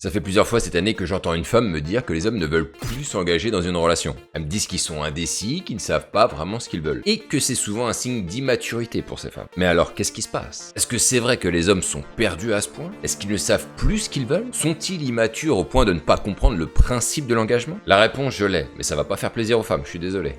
Ça fait plusieurs fois cette année que j'entends une femme me dire que les hommes ne veulent plus s'engager dans une relation. Elles me disent qu'ils sont indécis, qu'ils ne savent pas vraiment ce qu'ils veulent. Et que c'est souvent un signe d'immaturité pour ces femmes. Mais alors, qu'est-ce qui se passe? Est-ce que c'est vrai que les hommes sont perdus à ce point? Est-ce qu'ils ne savent plus ce qu'ils veulent? Sont-ils immatures au point de ne pas comprendre le principe de l'engagement? La réponse, je l'ai, mais ça va pas faire plaisir aux femmes, je suis désolé.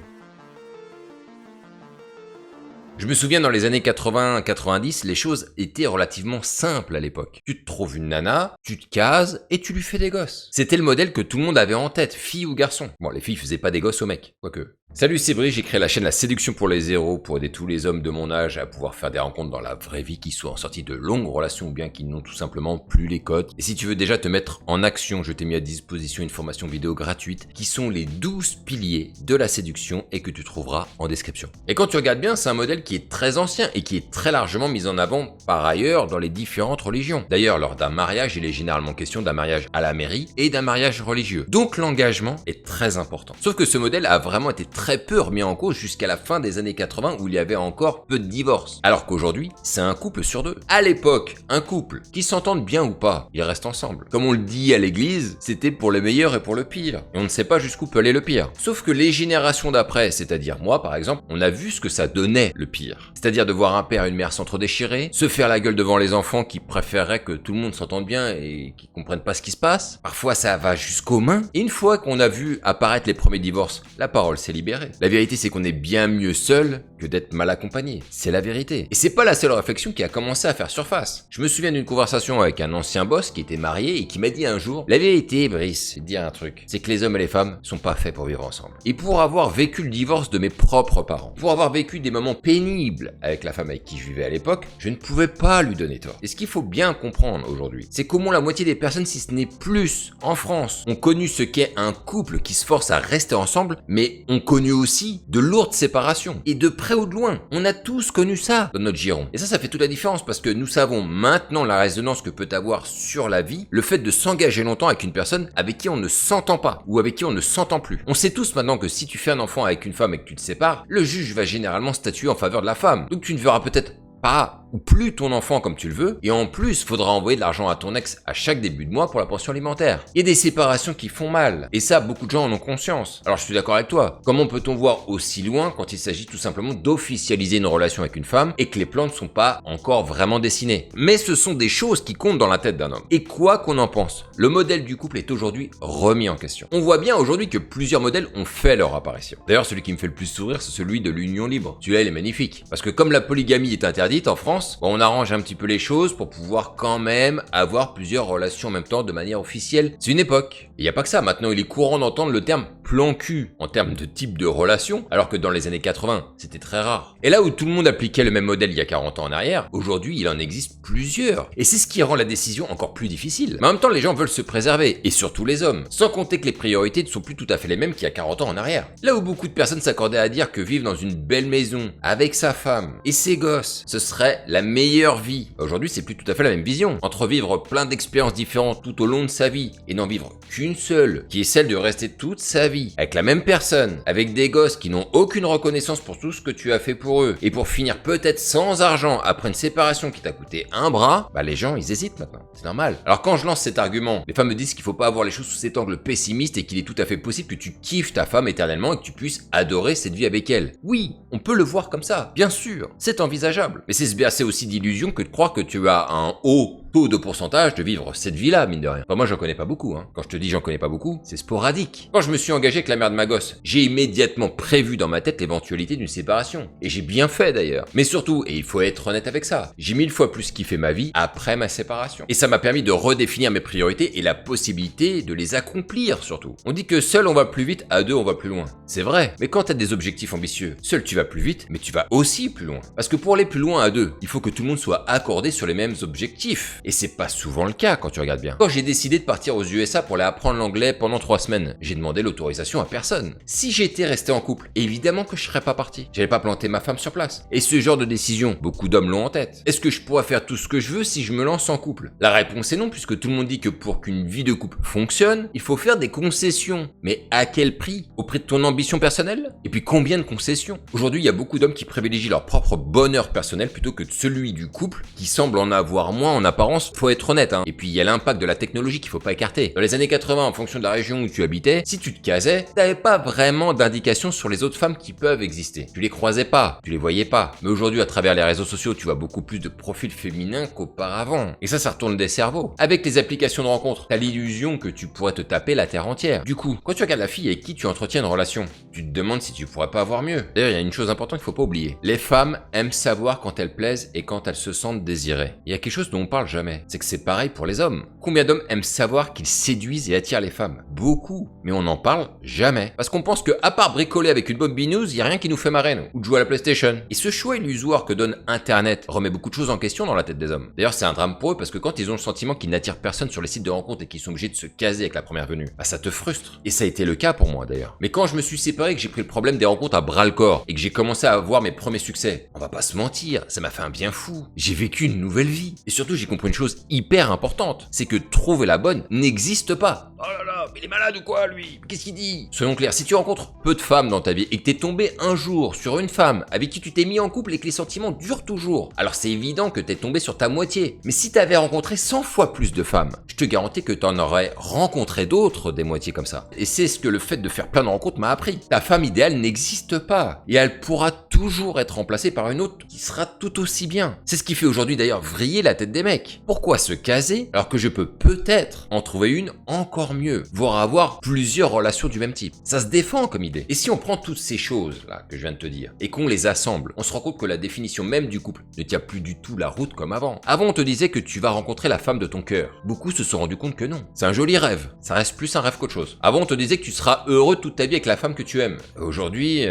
Je me souviens dans les années 80-90, les choses étaient relativement simples à l'époque. Tu te trouves une nana, tu te cases et tu lui fais des gosses. C'était le modèle que tout le monde avait en tête, fille ou garçon. Bon, les filles faisaient pas des gosses aux mecs, quoique. Salut, c'est Brice, j'ai créé la chaîne La Séduction pour les Zéros pour aider tous les hommes de mon âge à pouvoir faire des rencontres dans la vraie vie, qui soient en sortie de longues relations ou bien qui n'ont tout simplement plus les codes. Et si tu veux déjà te mettre en action, je t'ai mis à disposition une formation vidéo gratuite qui sont les 12 piliers de la séduction et que tu trouveras en description. Et quand tu regardes bien, c'est un modèle qui est très ancien et qui est très largement mis en avant par ailleurs dans les différentes religions. D'ailleurs, lors d'un mariage, il est généralement question d'un mariage à la mairie et d'un mariage religieux. Donc l'engagement est très important. Sauf que ce modèle a vraiment été très peu remis en cause jusqu'à la fin des années 80 où il y avait encore peu de divorces. Alors qu'aujourd'hui, c'est un couple sur deux. À l'époque, un couple, qui s'entende bien ou pas, ils restent ensemble. Comme on le dit à l'église, c'était pour le meilleur et pour le pire. Et on ne sait pas jusqu'où peut aller le pire. Sauf que les générations d'après, c'est-à-dire moi par exemple, on a vu ce que ça donnait le pire. C'est-à-dire de voir un père et une mère s'entre-déchirer, se faire la gueule devant les enfants qui préféreraient que tout le monde s'entende bien et qui comprennent pas ce qui se passe. Parfois ça va jusqu'aux mains. Et une fois qu'on a vu apparaître les premiers divorces, la parole s'est libérée. La vérité, c'est qu'on est bien mieux seul que d'être mal accompagné. C'est la vérité. Et c'est pas la seule réflexion qui a commencé à faire surface. Je me souviens d'une conversation avec un ancien boss qui était marié et qui m'a dit un jour, la vérité, Brice, je vais te dire un truc, c'est que les hommes et les femmes sont pas faits pour vivre ensemble. Et pour avoir vécu le divorce de mes propres parents, pour avoir vécu des moments pénibles avec la femme avec qui je vivais à l'époque, je ne pouvais pas lui donner tort. Et ce qu'il faut bien comprendre aujourd'hui, c'est qu'au moins la moitié des personnes, si ce n'est plus, en France, ont connu ce qu'est un couple qui se force à rester ensemble, mais ont connu aussi de lourdes séparations. Et de près ou de loin, on a tous connu ça dans notre giron. Et ça fait toute la différence parce que nous savons maintenant la résonance que peut avoir sur la vie le fait de s'engager longtemps avec une personne avec qui on ne s'entend pas ou avec qui on ne s'entend plus. On sait tous maintenant que si tu fais un enfant avec une femme et que tu te sépares, le juge va généralement statuer en faveur de la femme. Donc tu ne verras peut-être pas ou plus ton enfant comme tu le veux, et en plus, faudra envoyer de l'argent à ton ex à chaque début de mois pour la pension alimentaire. Il y a des séparations qui font mal, et ça, beaucoup de gens en ont conscience. Alors je suis d'accord avec toi, comment peut-on voir aussi loin quand il s'agit tout simplement d'officialiser une relation avec une femme et que les plans ne sont pas encore vraiment dessinés? Mais ce sont des choses qui comptent dans la tête d'un homme. Et quoi qu'on en pense, le modèle du couple est aujourd'hui remis en question. On voit bien aujourd'hui que plusieurs modèles ont fait leur apparition. D'ailleurs, celui qui me fait le plus sourire, c'est celui de l'union libre. Celui-là, il est magnifique. Parce que comme la polygamie est interdite en France, on arrange un petit peu les choses pour pouvoir quand même avoir plusieurs relations en même temps de manière officielle. C'est une époque. Et il n'y a pas que ça, maintenant il est courant d'entendre le terme plan cul en termes de type de relation, alors que dans les années 80, c'était très rare. Et là où tout le monde appliquait le même modèle il y a 40 ans en arrière, aujourd'hui il en existe plusieurs. Et c'est ce qui rend la décision encore plus difficile. Mais en même temps, les gens veulent se préserver, et surtout les hommes. Sans compter que les priorités ne sont plus tout à fait les mêmes qu'il y a 40 ans en arrière. Là où beaucoup de personnes s'accordaient à dire que vivre dans une belle maison, avec sa femme et ses gosses, ce serait la meilleure vie. Aujourd'hui, c'est plus tout à fait la même vision. Entre vivre plein d'expériences différentes tout au long de sa vie et n'en vivre qu'une seule, qui est celle de rester toute sa vie avec la même personne, avec des gosses qui n'ont aucune reconnaissance pour tout ce que tu as fait pour eux, et pour finir peut-être sans argent après une séparation qui t'a coûté un bras, bah les gens ils hésitent maintenant. C'est normal. Alors quand je lance cet argument, les femmes me disent qu'il faut pas avoir les choses sous cet angle pessimiste et qu'il est tout à fait possible que tu kiffes ta femme éternellement et que tu puisses adorer cette vie avec elle. Oui, on peut le voir comme ça, bien sûr, c'est envisageable. Mais c'est se bercer aussi d'illusions que de croire que tu as un haut taux de pourcentage de vivre cette vie-là, mine de rien. Enfin, moi, j'en connais pas beaucoup, hein. Quand je te dis j'en connais pas beaucoup, c'est sporadique. Quand je me suis engagé avec la mère de ma gosse, j'ai immédiatement prévu dans ma tête l'éventualité d'une séparation. Et j'ai bien fait d'ailleurs. Mais surtout, et il faut être honnête avec ça, j'ai 1000 fois plus kiffé ma vie après ma séparation. Et ça m'a permis de redéfinir mes priorités et la possibilité de les accomplir surtout. On dit que seul on va plus vite, à deux on va plus loin. C'est vrai, mais quand t'as des objectifs ambitieux, seul tu vas plus vite, mais tu vas aussi plus loin. Parce que pour aller plus loin à deux, il faut que tout le monde soit accordé sur les mêmes objectifs. Et c'est pas souvent le cas quand tu regardes bien. Quand j'ai décidé de partir aux USA pour aller apprendre l'anglais pendant 3 semaines, j'ai demandé l'autorisation à personne. Si j'étais resté en couple, évidemment que je serais pas parti. J'allais pas planter ma femme sur place. Et ce genre de décision, beaucoup d'hommes l'ont en tête. Est-ce que je pourrais faire tout ce que je veux si je me lance en couple? La réponse est non, puisque tout le monde dit que pour qu'une vie de couple fonctionne, il faut faire des concessions. Mais à quel prix? Au prix de ton ambition personnelle? Et puis combien de concessions? Aujourd'hui, il y a beaucoup d'hommes qui privilégient leur propre bonheur personnel plutôt que celui du couple, qui semble en avoir moins en apparence l'apparence, faut être honnête, hein. Et puis il y a l'impact de la technologie qu'il faut pas écarter. Dans les années 80, en fonction de la région où tu habitais, si tu te casais, t'avais pas vraiment d'indication sur les autres femmes qui peuvent exister. Tu les croisais pas, tu les voyais pas. Mais aujourd'hui, à travers les réseaux sociaux, tu vois beaucoup plus de profils féminins qu'auparavant. Et ça retourne des cerveaux. Avec les applications de rencontres, t'as l'illusion que tu pourrais te taper la terre entière. Du coup, quand tu regardes la fille avec qui tu entretiens une relation, tu te demandes si tu pourrais pas avoir mieux. D'ailleurs, il y a une chose importante qu'il faut pas oublier. Les femmes aiment savoir quand elles plaisent et quand elles se sentent désirées. Il y a quelque chose dont on parle jamais. C'est que c'est pareil pour les hommes. Combien d'hommes aiment savoir qu'ils séduisent et attirent les femmes? Beaucoup. Mais on n'en parle jamais. Parce qu'on pense que, à part bricoler avec une bombe binouze, il y a rien qui nous fait marrer, nous. Ou de jouer à la PlayStation. Et ce choix illusoire que donne Internet remet beaucoup de choses en question dans la tête des hommes. D'ailleurs, c'est un drame pour eux parce que quand ils ont le sentiment qu'ils n'attirent personne sur les sites de rencontres et qu'ils sont obligés de se caser avec la première venue, bah ça te frustre. Et ça a été le cas pour moi d'ailleurs. Mais quand je me suis séparé et que j'ai pris le problème des rencontres à bras le corps et que j'ai commencé à avoir mes premiers succès, on va pas se mentir, ça m'a fait un bien fou. J'ai vécu une nouvelle vie. Et surtout, j'ai compris une chose hyper importante, c'est que trouver la bonne n'existe pas. Oh là là, mais il est malade ou quoi lui? Qu'est-ce qu'il dit? Soyons clairs, si tu rencontres peu de femmes dans ta vie et que t'es tombé un jour sur une femme avec qui tu t'es mis en couple et que les sentiments durent toujours, alors c'est évident que t'es tombé sur ta moitié. Mais si t'avais rencontré 100 fois plus de femmes, je te garantis que t'en aurais rencontré d'autres des moitiés comme ça. Et c'est ce que le fait de faire plein de rencontres m'a appris. Ta femme idéale n'existe pas. Et elle pourra toujours être remplacée par une autre qui sera tout aussi bien. C'est ce qui fait aujourd'hui d'ailleurs vriller la tête des mecs. Pourquoi se caser alors que je peux peut-être en trouver une encore mieux, voire avoir plusieurs relations du même type? Ça se défend comme idée. Et si on prend toutes ces choses là que je viens de te dire et qu'on les assemble, on se rend compte que la définition même du couple ne tient plus du tout la route comme avant. Avant on te disait que tu vas rencontrer la femme de ton cœur. Beaucoup se sont rendus compte que non. C'est un joli rêve. Ça reste plus un rêve qu'autre chose. Avant on te disait que tu seras heureux toute ta vie avec la femme que tu aimes. Aujourd'hui,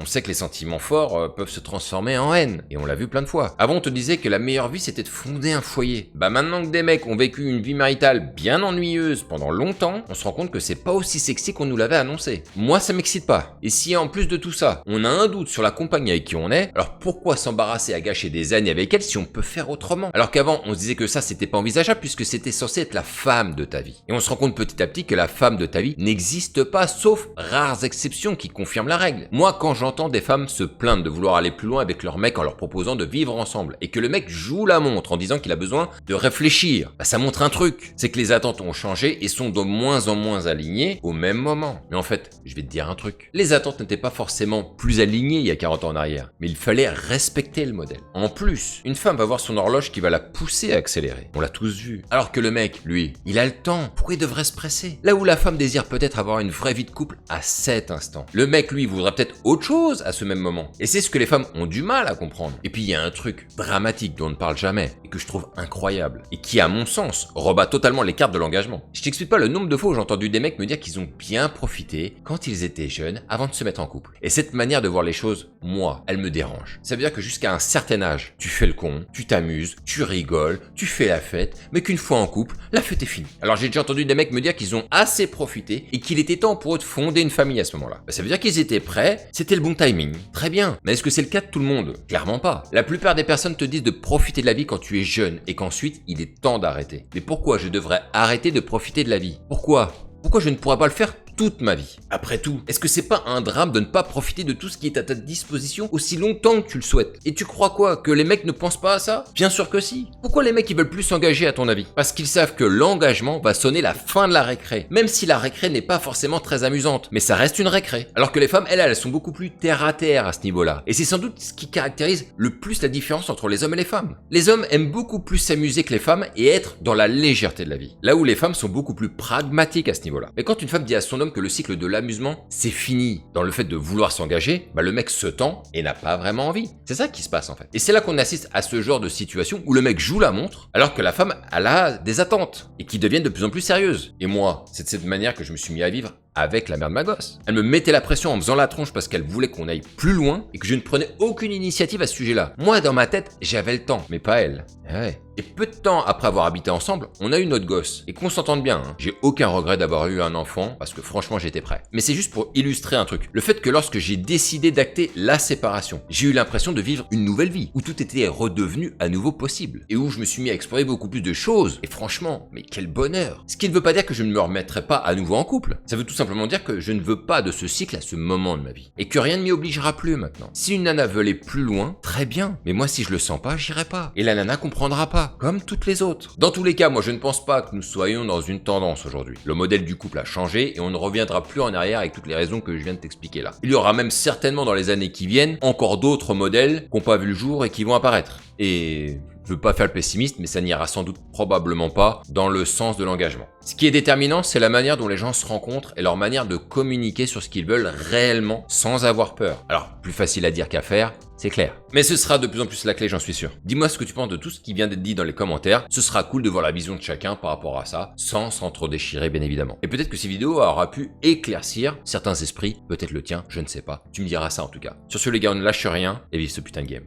on sait que les sentiments forts peuvent se transformer en haine. Et on l'a vu plein de fois. Avant on te disait que la meilleure vie c'était de fonder un foyer. Bah maintenant que des mecs ont vécu une vie maritale bien ennuyeuse pendant longtemps, on se rend compte que c'est pas aussi sexy qu'on nous l'avait annoncé. Moi ça m'excite pas. Et si en plus de tout ça, on a un doute sur la compagne avec qui on est, alors pourquoi s'embarrasser à gâcher des années avec elle si on peut faire autrement? Alors qu'avant on se disait que ça c'était pas envisageable puisque c'était censé être la femme de ta vie. Et on se rend compte petit à petit que la femme de ta vie n'existe pas sauf rares exceptions qui confirment la règle. Moi quand j'entends des femmes se plaindre de vouloir aller plus loin avec leur mec en leur proposant de vivre ensemble et que le mec joue la montre en disant qu'il a besoin de réfléchir, bah ça montre un truc, c'est que les attentes ont changé et sont de moins en moins alignées au même moment. Mais en fait, je vais te dire un truc, les attentes n'étaient pas forcément plus alignées il y a 40 ans en arrière, mais il fallait respecter le modèle. En plus, une femme va voir son horloge qui va la pousser à accélérer, on l'a tous vu. Alors que le mec, lui, il a le temps, pourquoi il devrait se presser? Là où la femme désire peut-être avoir une vraie vie de couple à cet instant, le mec, lui, voudrait peut-être autre chose à ce même moment. Et c'est ce que les femmes ont du mal à comprendre. Et puis il y a un truc dramatique dont on ne parle jamais et que je trouve incroyable et qui, à mon sens, rebat totalement les cartes de l'engagement. Je t'explique pas le nombre de fois où j'ai entendu des mecs me dire qu'ils ont bien profité quand ils étaient jeunes avant de se mettre en couple. Et cette manière de voir les choses, moi, elle me dérange. Ça veut dire que jusqu'à un certain âge, tu fais le con, tu t'amuses, tu rigoles, tu fais la fête, mais qu'une fois en couple, la fête est finie. Alors j'ai déjà entendu des mecs me dire qu'ils ont assez profité et qu'il était temps pour eux de fonder une famille à ce moment-là. Ça veut dire qu'ils étaient prêts, c'était le bon timing. Très bien. Mais est-ce que c'est le cas de tout le monde? Clairement pas. La plupart des personnes te disent de profiter de la vie quand tu es jeune et qu'ensuite il est temps d'arrêter. Mais pourquoi je devrais arrêter de profiter de la vie? Pourquoi je ne pourrais pas le faire toute ma vie? Après tout, est-ce que c'est pas un drame de ne pas profiter de tout ce qui est à ta disposition aussi longtemps que tu le souhaites? Et tu crois quoi? Que les mecs ne pensent pas à ça? Bien sûr que si. Pourquoi les mecs ils veulent plus s'engager à ton avis? Parce qu'ils savent que l'engagement va sonner la fin de la récré. Même si la récré n'est pas forcément très amusante, mais ça reste une récré. Alors que les femmes, elles sont beaucoup plus terre à terre à ce niveau-là. Et c'est sans doute ce qui caractérise le plus la différence entre les hommes et les femmes. Les hommes aiment beaucoup plus s'amuser que les femmes et être dans la légèreté de la vie. Là où les femmes sont beaucoup plus pragmatiques à ce niveau-là. Mais quand une femme dit à son homme que le cycle de l'amusement, c'est fini dans le fait de vouloir s'engager, bah le mec se tend et n'a pas vraiment envie. C'est ça qui se passe en fait. Et c'est là qu'on assiste à ce genre de situation où le mec joue la montre alors que la femme, elle a des attentes et qui deviennent de plus en plus sérieuses. Et moi, c'est de cette manière que je me suis mis à vivre avec la mère de ma gosse. Elle me mettait la pression en me faisant la tronche parce qu'elle voulait qu'on aille plus loin et que je ne prenais aucune initiative à ce sujet-là. Moi, dans ma tête, j'avais le temps, mais pas elle. Ouais. Et peu de temps après avoir habité ensemble, on a eu notre gosse. Et qu'on s'entende bien, hein. J'ai aucun regret d'avoir eu un enfant parce que franchement, j'étais prêt. Mais c'est juste pour illustrer un truc. Le fait que lorsque j'ai décidé d'acter la séparation, j'ai eu l'impression de vivre une nouvelle vie où tout était redevenu à nouveau possible et où je me suis mis à explorer beaucoup plus de choses. Et franchement, mais quel bonheur. Ce qui ne veut pas dire que je ne me remettrai pas à nouveau en couple. Ça veut tout simplement simplement dire que je ne veux pas de ce cycle à ce moment de ma vie. Et que rien ne m'y obligera plus maintenant. Si une nana veut aller plus loin, très bien. Mais moi, si je le sens pas, j'irai pas. Et la nana comprendra pas, comme toutes les autres. Dans tous les cas, moi, je ne pense pas que nous soyons dans une tendance aujourd'hui. Le modèle du couple a changé et on ne reviendra plus en arrière avec toutes les raisons que je viens de t'expliquer là. Il y aura même certainement dans les années qui viennent encore d'autres modèles qui n'ont pas vu le jour et qui vont apparaître. Et je veux pas faire le pessimiste, mais ça n'ira sans doute probablement pas dans le sens de l'engagement. Ce qui est déterminant, c'est la manière dont les gens se rencontrent et leur manière de communiquer sur ce qu'ils veulent réellement sans avoir peur. Alors, plus facile à dire qu'à faire, c'est clair. Mais ce sera de plus en plus la clé, j'en suis sûr. Dis-moi ce que tu penses de tout ce qui vient d'être dit dans les commentaires. Ce sera cool de voir la vision de chacun par rapport à ça, sans s'entre-déchirer bien évidemment. Et peut-être que ces vidéos aura pu éclaircir certains esprits, peut-être le tien, je ne sais pas. Tu me diras ça en tout cas. Sur ce les gars, on ne lâche rien et vive ce putain de game.